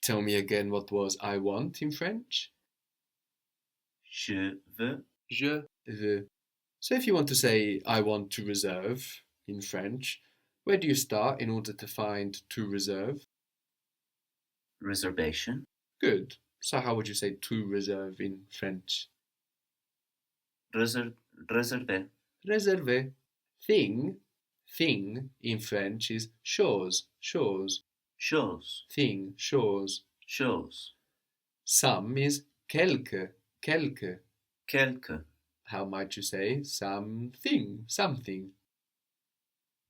Tell me again what was I want in French? Je veux. Je veux. So if you want to say I want to reserve in French, where do you start in order to find to reserve? Reservation. Good. So how would you say to reserve in French? Réserver. Réserver. Thing in French is chose. Chose. Thing, chose. Some is quelque. Quelque. How might you say something?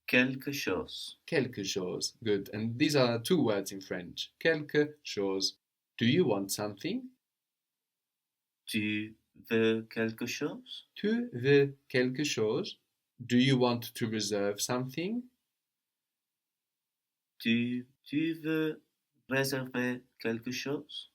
Quelque chose. Quelque chose. Good. And these are two words in French. Quelque chose. Do you want something? Tu veux quelque chose? Tu veux quelque chose? Do you want to reserve something? Tu veux réserver quelque chose?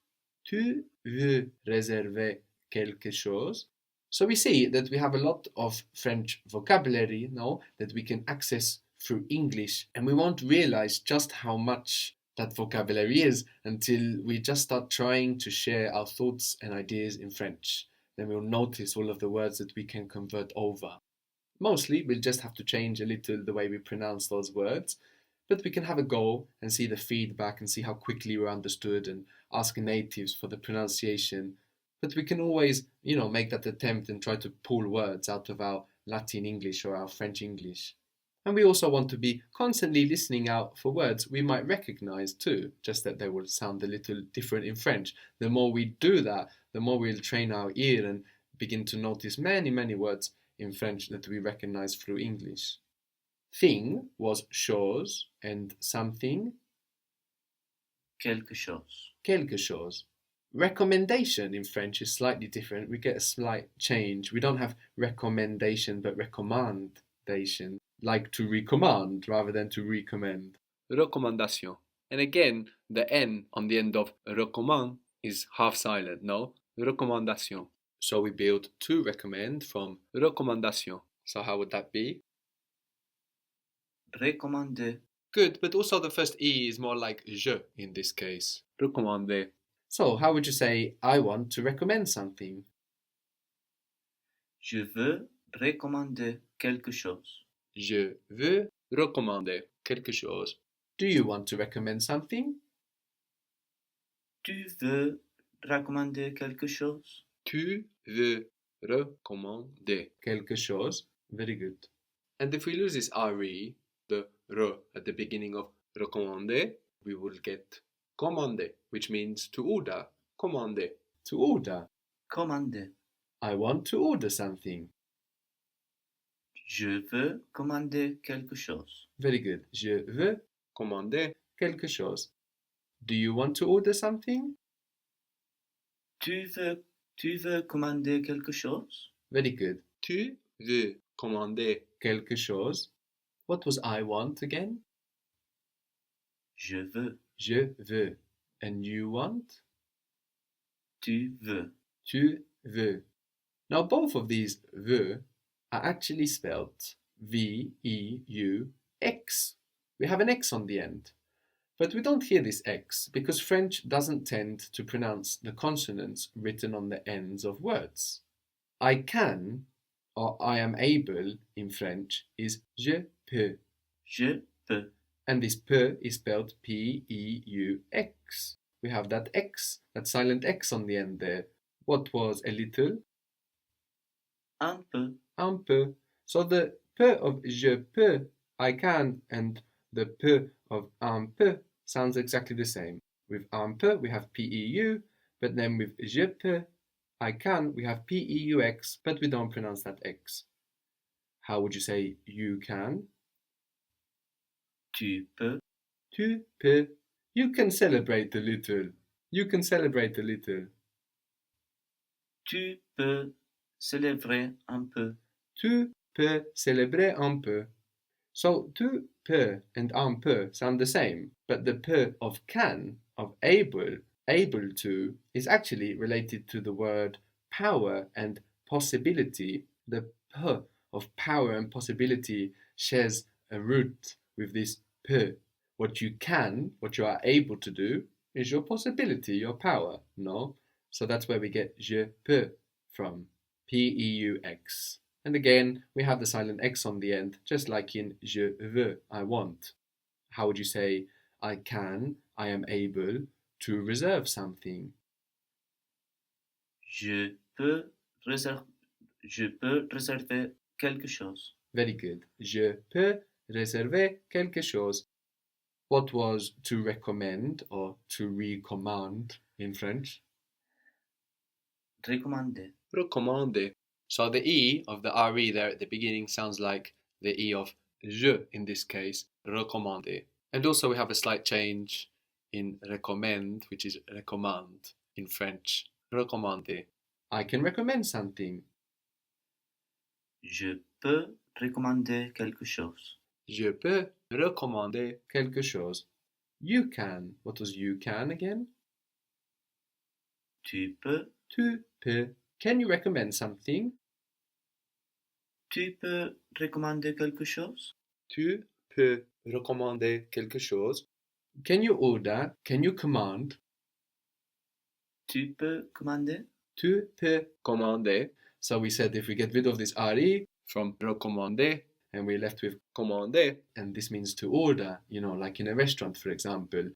Tu veux réserver quelque chose? So we see that we have a lot of French vocabulary now that we can access through English, and we won't realize just how much that vocabulary is until we just start trying to share our thoughts and ideas in French. Then we'll notice all of the words that we can convert over. Mostly, we'll just have to change a little the way we pronounce those words, but we can have a go and see the feedback and see how quickly we're understood and ask natives for the pronunciation. But we can always, make that attempt and try to pull words out of our Latin English or our French English. And we also want to be constantly listening out for words we might recognize too, just that they will sound a little different in French. The more we do that, the more we'll train our ear and begin to notice many, many words in French that we recognize through English. Thing was chose and something. Quelque chose. Quelque chose. Recommendation in French is slightly different. We get a slight change. We don't have recommendation but recommandation, like to recommand rather than to recommend. Recommandation. And again, the N on the end of recommand is half silent, no? Recommandation. So we build to recommend from recommandation. So how would that be? Recommander. Good, but also the first E is more like je in this case. Recommander. So how would you say I want to recommend something? Je veux recommander quelque chose. Je veux recommander quelque chose. Do you want to recommend something? Tu veux recommander quelque chose? Tu veux recommander quelque chose. Very good. And if we lose this RE, the re at the beginning of recommander, we will get commander, which means to order. Commander, to order. Commander. I want to order something. Je veux commander quelque chose. Very good. Je veux commander quelque chose. Do you want to order something? Tu veux commander quelque chose? Very good. Tu veux commander quelque chose. What was I want again? Je veux. Je veux. And you want? Tu veux. Tu veux. Now both of these veux are actually spelled V-E-U-X. We have an X on the end. But we don't hear this X because French doesn't tend to pronounce the consonants written on the ends of words. I can or I am able in French is je peux. Je peux. And this peux is spelled P-E-U-X. We have that X, that silent X on the end there. What was a little? Un peu. Un peu. So the peu of je peux, I can, and the peu of un peu sounds exactly the same. With un peu, we have P-E-U, but then with je peux, I can, we have P-E-U-X, but we don't pronounce that X. How would you say you can? Tu peux. Tu peux. You can celebrate a little. You can celebrate a little. Tu peux célébrer un peu. Tu peux célébrer un peu. So tu peux and un peu sound the same, but the peu of can, of able to, is actually related to the word power and possibility. The p of power and possibility shares a root with this peu. What you can, what you are able to do, is your possibility, your power, no? So that's where we get je peux from, P-E-U-X. And again, we have the silent X on the end, just like in je veux, I want. How would you say, I can, I am able to reserve something? Je peux réserver, je peux réserver quelque chose. Very good. Je peux réserver quelque chose. What was to recommend or to recommand in French? Recommander. Recommander. So the E of the RE there at the beginning sounds like the E of je in this case, recommander. And also we have a slight change in recommend, which is recommand in French. Recommander. I can recommend something. Je peux recommander quelque chose. Je peux recommander quelque chose. You can. What was you can again? Tu peux. Tu peux. Can you recommend something? Tu peux recommander quelque chose? Tu peux recommander quelque chose. Can you order? Can you command? Tu peux commander? Tu peux commander. So we said if we get rid of this RE from recommander and we're left with commander, and this means to order, like in a restaurant, for example,